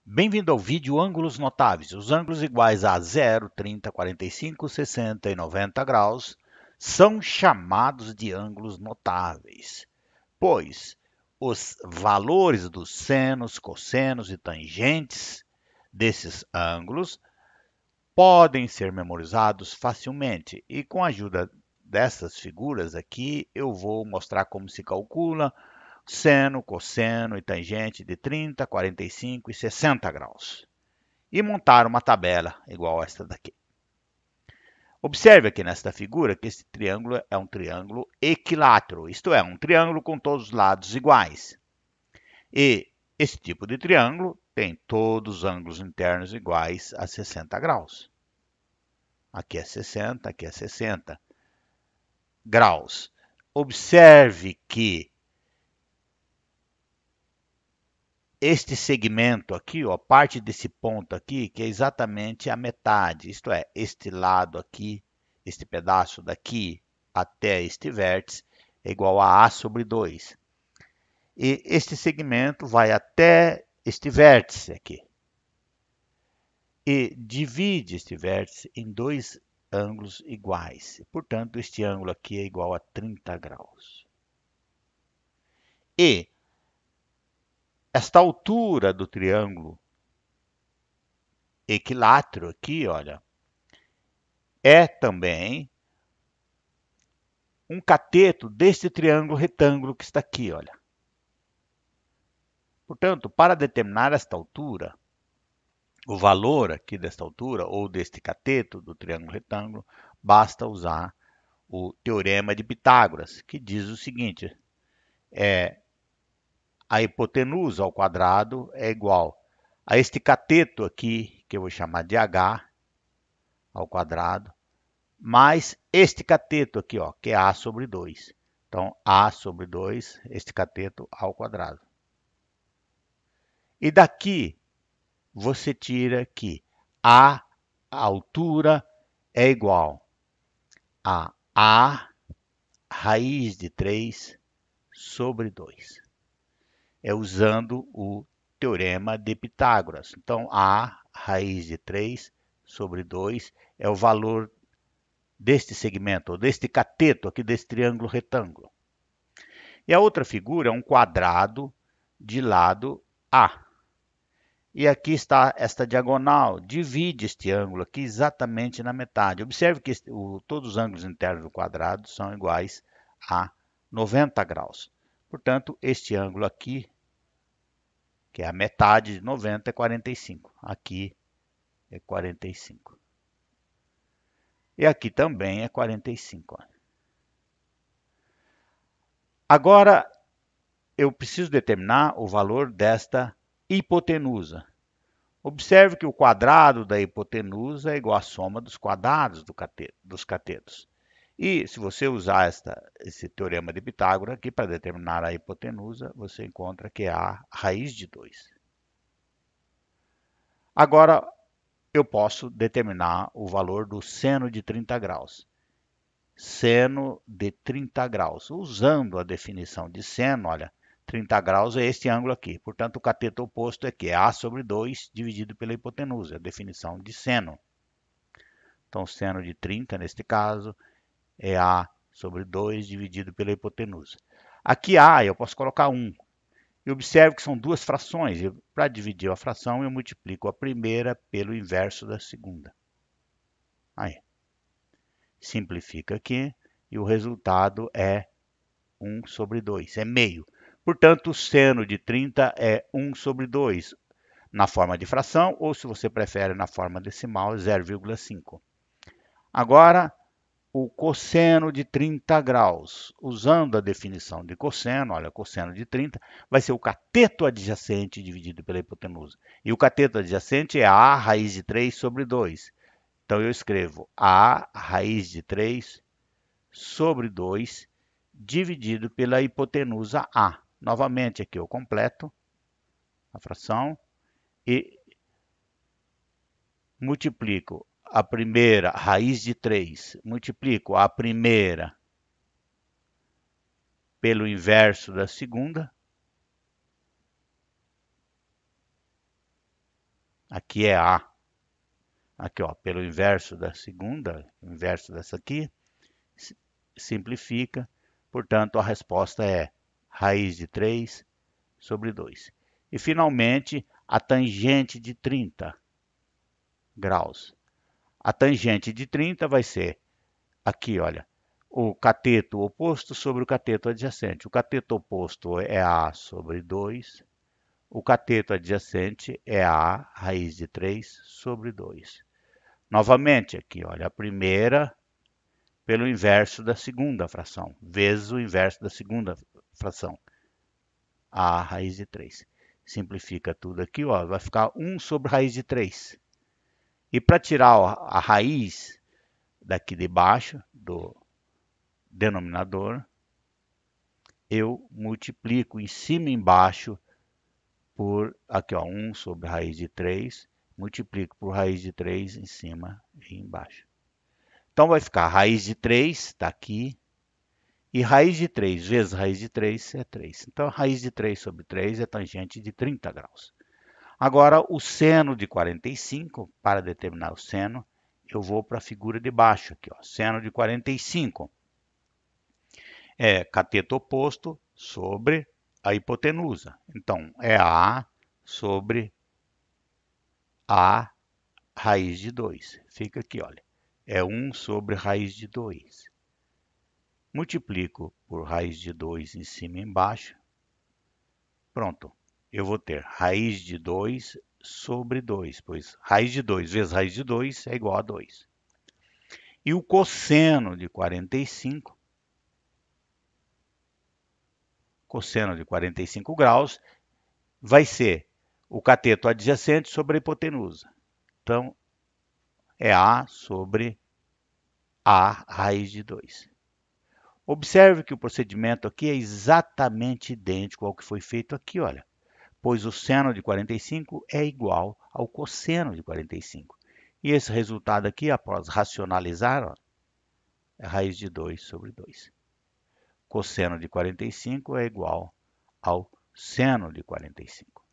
Bem-vindo ao vídeo Ângulos Notáveis. Os ângulos iguais a 0, 30, 45, 60 e 90 graus são chamados de ângulos notáveis, pois os valores dos senos, cossenos e tangentes desses ângulos podem ser memorizados facilmente. E com a ajuda dessas figuras aqui, eu vou mostrar como se calcula seno, cosseno e tangente de 30, 45 e 60 graus. E montar uma tabela igual a esta daqui. Observe aqui nesta figura que esse triângulo é um triângulo equilátero, isto é, um triângulo com todos os lados iguais. E esse tipo de triângulo tem todos os ângulos internos iguais a 60 graus. Aqui é 60, aqui é 60 graus. Observe que este segmento aqui, ó, parte desse ponto aqui, que é exatamente a metade, isto é, este lado aqui, este pedaço daqui até este vértice, é igual a A sobre 2. E este segmento vai até este vértice aqui. E divide este vértice em dois ângulos iguais. Portanto, este ângulo aqui é igual a 30 graus. E esta altura do triângulo equilátero aqui, olha, é também um cateto deste triângulo retângulo que está aqui, olha. Portanto, para determinar esta altura, o valor aqui desta altura, ou deste cateto do triângulo retângulo, basta usar o teorema de Pitágoras, que diz o seguinte, a hipotenusa ao quadrado é igual a este cateto aqui, que eu vou chamar de H ao quadrado, mais este cateto aqui, ó, que é A sobre 2. Então, A sobre 2, este cateto ao quadrado. E daqui, você tira que a altura é igual a A raiz de 3 sobre 2. É usando o teorema de Pitágoras. Então, A raiz de 3 sobre 2 é o valor deste segmento, ou deste cateto aqui, desse triângulo retângulo. E a outra figura é um quadrado de lado A. E aqui está esta diagonal, divide este ângulo aqui exatamente na metade. Observe que todos os ângulos internos do quadrado são iguais a 90 graus. Portanto, este ângulo aqui, que é a metade de 90, é 45. Aqui é 45. E aqui também é 45. Agora, eu preciso determinar o valor desta hipotenusa. Observe que o quadrado da hipotenusa é igual à soma dos quadrados dos catetos. E se você usar esse teorema de Pitágoras aqui para determinar a hipotenusa, você encontra que é a raiz de 2. Agora, eu posso determinar o valor do seno de 30 graus. Seno de 30 graus. Usando a definição de seno, olha, 30 graus é este ângulo aqui. Portanto, o cateto oposto é que é A sobre 2 dividido pela hipotenusa, a definição de seno. Então, seno de 30, neste caso, é A sobre 2 dividido pela hipotenusa. Aqui A, eu posso colocar 1. E observe que são duas frações. Para dividir a fração, eu multiplico a primeira pelo inverso da segunda. Aí. Simplifica aqui e o resultado é 1 sobre 2, é meio. Portanto, o seno de 30 é 1 sobre 2 na forma de fração, ou se você prefere na forma decimal, 0,5. Agora, o cosseno de 30 graus. Usando a definição de cosseno, olha, cosseno de 30 vai ser o cateto adjacente dividido pela hipotenusa. E o cateto adjacente é A raiz de 3 sobre 2. Então, eu escrevo A raiz de 3 sobre 2 dividido pela hipotenusa A. Novamente, aqui eu completo a fração e multiplico a primeira, raiz de 3, multiplico a primeira pelo inverso da segunda, Aqui é A. Aqui, ó, pelo inverso da segunda, o inverso dessa aqui, simplifica. Portanto, a resposta é raiz de 3 sobre 2. E, finalmente, a tangente de 30 graus. A tangente de 30 vai ser aqui, olha, o cateto oposto sobre o cateto adjacente. O cateto oposto é A sobre 2. O cateto adjacente é A raiz de 3 sobre 2. Novamente aqui, olha, a primeira pelo inverso da segunda fração, vezes o inverso da segunda fração, A raiz de 3. Simplifica tudo aqui, ó, vai ficar 1 sobre raiz de 3. E para tirar a raiz daqui de baixo, do denominador, eu multiplico em cima e embaixo por, aqui ó, 1 sobre raiz de 3, multiplico por raiz de 3 em cima e embaixo. Então vai ficar raiz de 3, está aqui, e raiz de 3 vezes raiz de 3 é 3. Então, raiz de 3 sobre 3 é tangente de 30 graus. Agora, o seno de 45, para determinar o seno, eu vou para a figura de baixo aqui, ó. Seno de 45 é cateto oposto sobre a hipotenusa. Então, é A sobre A raiz de 2. Fica aqui, olha. É 1 sobre raiz de 2. Multiplico por raiz de 2 em cima e embaixo. Pronto. Eu vou ter raiz de 2 sobre 2, pois raiz de 2 vezes raiz de 2 é igual a 2. E o cosseno de 45, cosseno de 45 graus, vai ser o cateto adjacente sobre a hipotenusa. Então, é A sobre A raiz de 2. Observe que o procedimento aqui é exatamente idêntico ao que foi feito aqui, olha. Pois o seno de 45 é igual ao cosseno de 45. E esse resultado aqui, após racionalizar, ó, é raiz de 2 sobre 2. Cosseno de 45 é igual ao seno de 45.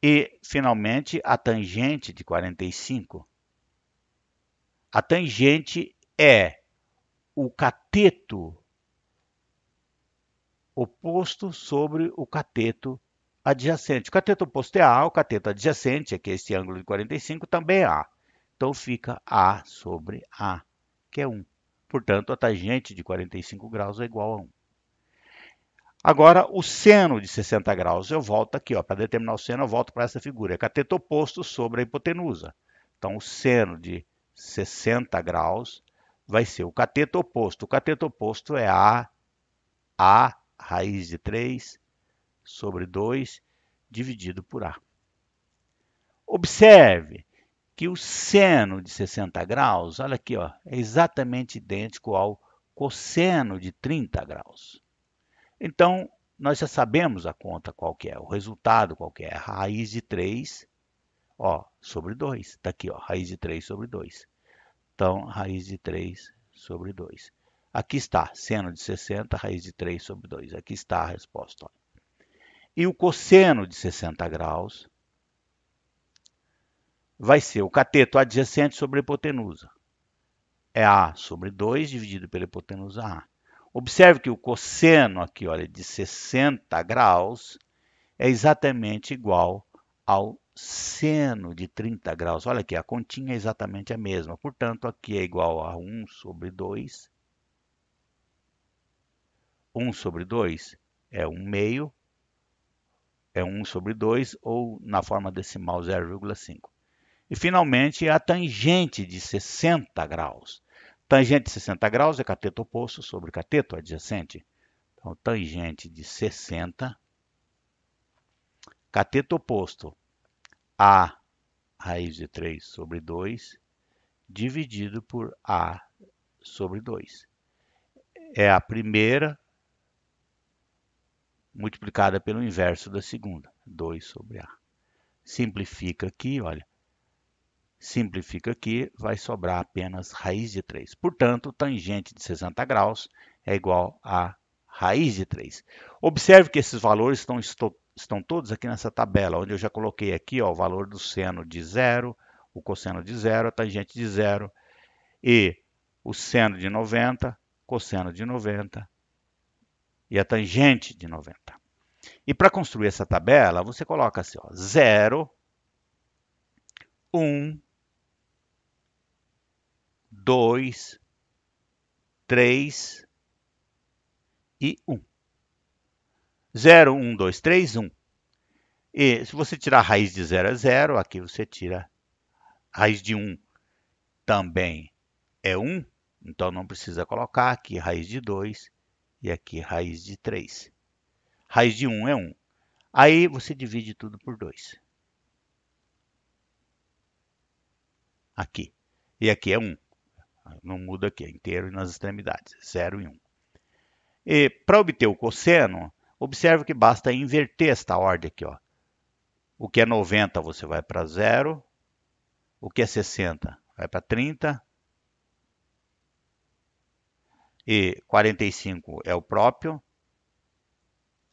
E, finalmente, a tangente de 45. A tangente é o cateto oposto sobre o cateto adjacente. O cateto oposto é A, o cateto adjacente, que é esse ângulo de 45, também é A. Então fica A sobre A, que é 1. Portanto, a tangente de 45 graus é igual a 1. Agora, o seno de 60 graus, eu volto aqui, para determinar o seno, eu volto para essa figura. É cateto oposto sobre a hipotenusa. Então, o seno de 60 graus vai ser o cateto oposto. O cateto oposto é A raiz de 3 sobre 2 dividido por A. Observe que o seno de 60 graus, olha aqui, ó, é exatamente idêntico ao cosseno de 30 graus. Então, nós já sabemos a conta qual que é, o resultado qual que é, raiz de 3, ó, sobre 2. Está aqui, ó, raiz de 3 sobre 2. Então, raiz de 3 sobre 2. Aqui está, seno de 60, raiz de 3 sobre 2. Aqui está a resposta. Ó. E o cosseno de 60 graus vai ser o cateto adjacente sobre a hipotenusa. É A sobre 2 dividido pela hipotenusa A. Observe que o cosseno aqui, olha, de 60 graus é exatamente igual ao seno de 30 graus. Olha aqui, a continha é exatamente a mesma. Portanto, aqui é igual a 1 sobre 2. 1 sobre 2 é 1 meio. É 1 sobre 2, ou na forma decimal 0,5. E, finalmente, a tangente de 60 graus. Tangente de 60 graus é cateto oposto sobre cateto adjacente. Então, tangente de 60, cateto oposto, A raiz de 3 sobre 2, dividido por A sobre 2. É a primeira multiplicada pelo inverso da segunda, 2 sobre A. Simplifica aqui, olha. Simplifica aqui, vai sobrar apenas raiz de 3. Portanto, tangente de 60 graus é igual a raiz de 3. Observe que esses valores estão estão todos aqui nessa tabela, onde eu já coloquei aqui ó, o valor do seno de zero, o cosseno de zero, a tangente de zero, e o seno de 90, cosseno de 90 e a tangente de 90. E para construir essa tabela, você coloca assim, ó, 0, 1, 2, 3 e 1. 0, 1, 2, 3, 1. E se você tirar a raiz de 0 é 0, aqui você tira a raiz de 1 também é 1, então não precisa colocar aqui raiz de 2 e aqui raiz de 3. Raiz de 1 é 1. Aí você divide tudo por 2. Aqui. E aqui é 1. Não muda aqui, é inteiro nas extremidades, 0 e 1. E para obter o cosseno, observe que basta inverter esta ordem aqui, ó. O que é 90 você vai para 0, o que é 60 vai para 30, e 45 é o próprio,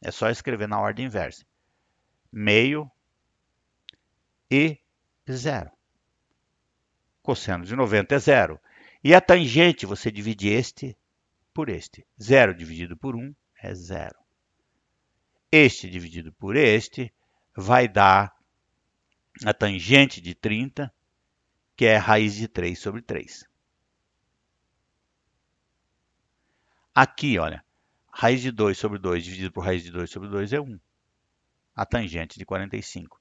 é só escrever na ordem inversa. Meio e 0. Cosseno de 90 é 0. E a tangente, você divide este por este. 0 dividido por 1 é 0. Este dividido por este vai dar a tangente de 30, que é raiz de 3 sobre 3. Aqui, olha, raiz de 2 sobre 2 dividido por raiz de 2 sobre 2 é 1. A tangente de 45.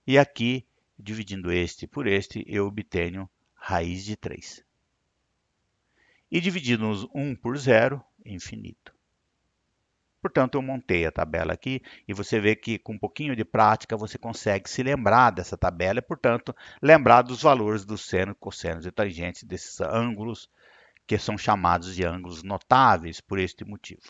E aqui, dividindo este por este, eu obtenho raiz de 3. E dividindo 1 por 0, infinito. Portanto, eu montei a tabela aqui e você vê que com um pouquinho de prática você consegue se lembrar dessa tabela e, portanto, lembrar dos valores dos senos, cossenos e tangentes desses ângulos que são chamados de ângulos notáveis por este motivo.